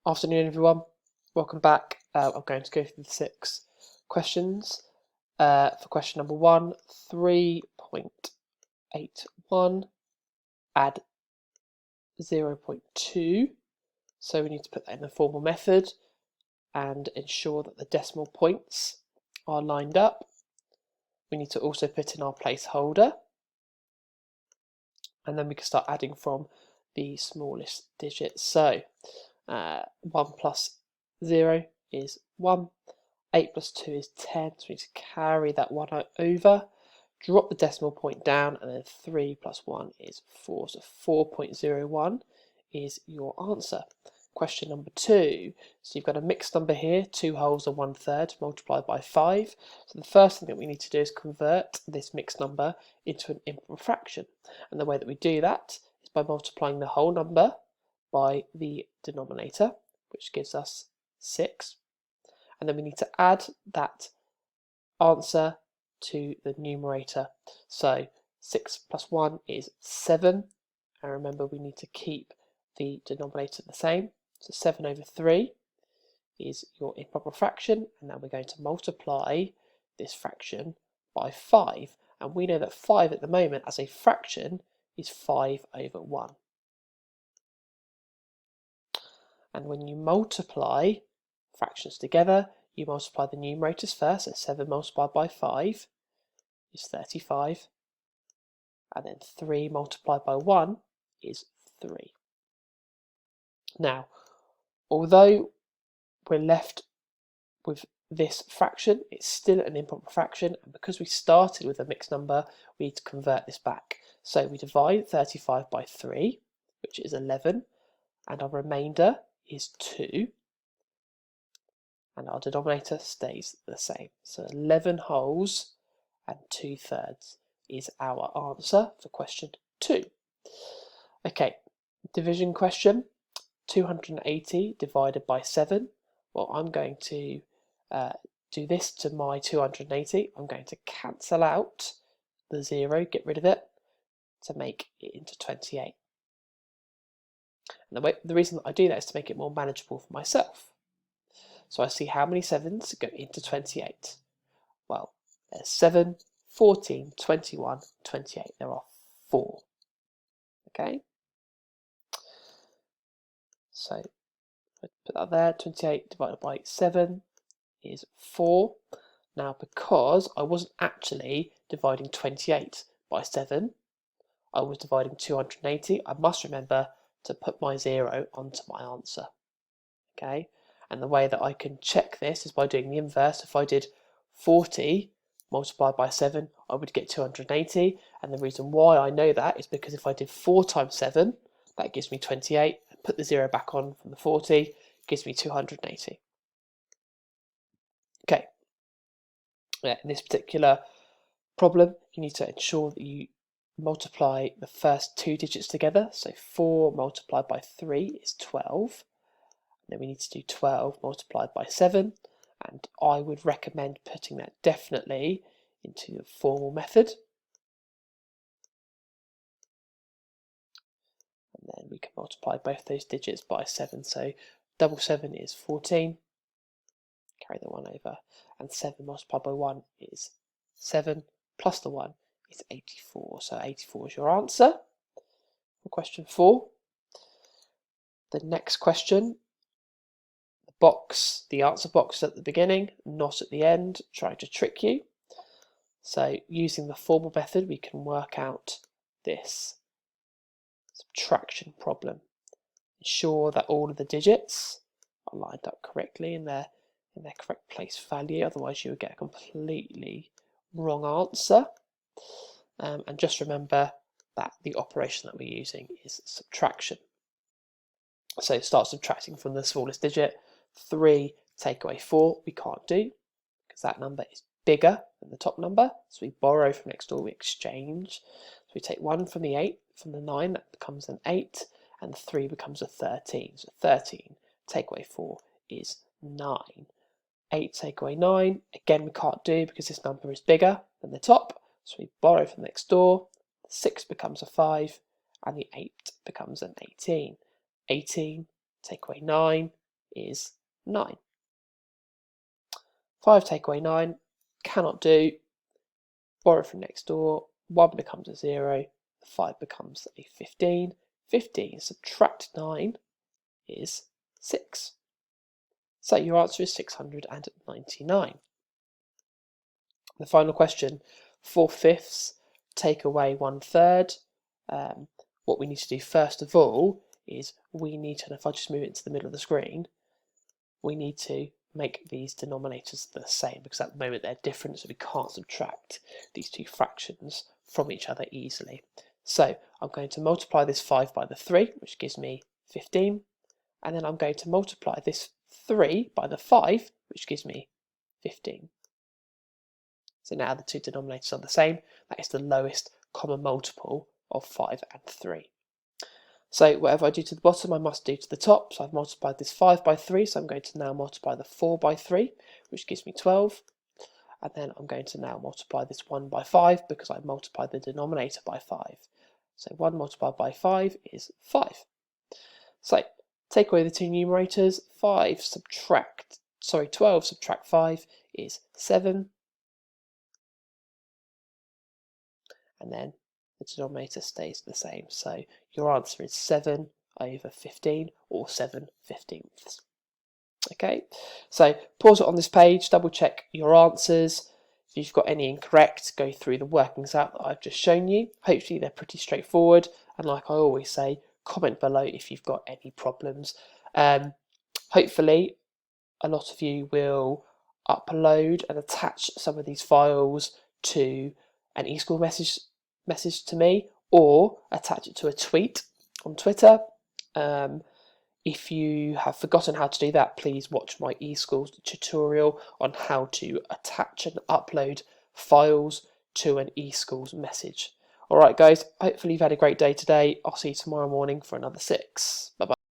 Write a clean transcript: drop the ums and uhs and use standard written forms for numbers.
Afternoon, everyone. Welcome back. I'm going to go through the 6 questions. For question number 1, 3.81, add 0.2. So we need to put that in the formal method and ensure that the decimal points are lined up. We need to also put in our placeholder, and then we can start adding from the smallest digits. So 1 plus 0 is 1, 8 plus 2 is 10, so we need to carry that 1 over, drop the decimal point down, and then 3 plus 1 is 4, so 4.01 is your answer. Question number 2, so you've got a mixed number here, 2 wholes and 1/3 multiplied by 5. So the first thing that we need to do is convert this mixed number into an improper fraction, and the way that we do that is by multiplying the whole number by the denominator, which gives us 6, and then we need to add that answer to the numerator. So 6 plus 1 is 7, and remember we need to keep the denominator the same, so 7 over 3 is your improper fraction, and now we're going to multiply this fraction by 5, and we know that 5 at the moment as a fraction is 5 over 1. And when you multiply fractions together, you multiply the numerators first, so 7 multiplied by 5 is 35, and then 3 multiplied by 1 is 3. Now, although we're left with this fraction, it's still an improper fraction, and because we started with a mixed number, we need to convert this back. So we divide 35 by 3, which is 11, and our remainder is 2, and our denominator stays the same. So 11 wholes and 2/3 is our answer for question 2. Okay, division question, 280 divided by 7. Well, I'm going to do this to my 280. I'm going to cancel out the 0, get rid of it, to make it into 28. And the reason that I do that is to make it more manageable for myself. So I see how many 7s go into 28. Well, there's 7, 14, 21, 28. There are 4. Okay? So I put that there. 28 divided by 7 is 4. Now, because I wasn't actually dividing 28 by 7, I was dividing 280, I must remember to put my 0 onto my answer. Okay? And the way that I can check this is by doing the inverse. If I did 40 multiplied by 7, I would get 280. And the reason why I know that is because if I did 4 times 7, that gives me 28. Put the 0 back on from the 40, gives me 280. Okay. In this particular problem, you need to ensure that you multiply the first 2 digits together. So 4 multiplied by 3 is 12. Then we need to do 12 multiplied by 7, and I would recommend putting that definitely into the formal method. And then we can multiply both those digits by 7, so double 7 is 14, carry the 1 over, and 7 multiplied by 1 is 7, plus the 1 is 84, so 84 is your answer for question 4. The next question, the answer box at the beginning, not at the end, trying to trick you. So using the formal method, we can work out this subtraction problem. Ensure that all of the digits are lined up correctly in their correct place value, otherwise you would get a completely wrong answer. And just remember that the operation that we're using is subtraction. So start subtracting from the smallest digit. 3 take away 4 we can't do because that number is bigger than the top number, so we borrow from next door, we exchange. So we take 1 from the 8, from the 9, that becomes an 8, and the 3 becomes a 13. So 13 take away 4 is 9. 8 take away 9, again we can't do because this number is bigger than the top, so we borrow from next door. 6 becomes a 5, and the 8 becomes an 18. 18 take away 9 is 9. 5 take away 9, cannot do. Borrow from next door, 1 becomes a 0, 5 becomes a 15. 15 subtract 9 is 6. So your answer is 699. The final question, 4/5 take away 1/3. What we need to do first of all is we need to, and if I just move it into the middle of the screen, we need to make these denominators the same, because at the moment they're different, so we can't subtract these two fractions from each other easily. So I'm going to multiply this 5 by the 3, which gives me 15, and then I'm going to multiply this 3 by the 5, which gives me 15. So now the two denominators are the same. That is the lowest common multiple of 5 and 3. So whatever I do to the bottom, I must do to the top. So I've multiplied this 5 by 3, so I'm going to now multiply the 4 by 3, which gives me 12. And then I'm going to now multiply this 1 by 5, because I multiplied the denominator by 5. So 1 multiplied by 5 is 5. So take away the two numerators. 12 subtract 5 is 7. And then the denominator stays the same. So your answer is 7 over 15, or 7/15. Okay, so pause it on this page, double check your answers. If you've got any incorrect, go through the workings out that I've just shown you. Hopefully they're pretty straightforward, and like I always say, comment below if you've got any problems. Hopefully a lot of you will upload and attach some of these files to an eSchool message to me, or attach it to a tweet on Twitter. If you have forgotten how to do that, please watch my eSchool tutorial on how to attach and upload files to an eSchool's message. Alright guys, hopefully you've had a great day today. I'll see you tomorrow morning for another 6. Bye bye.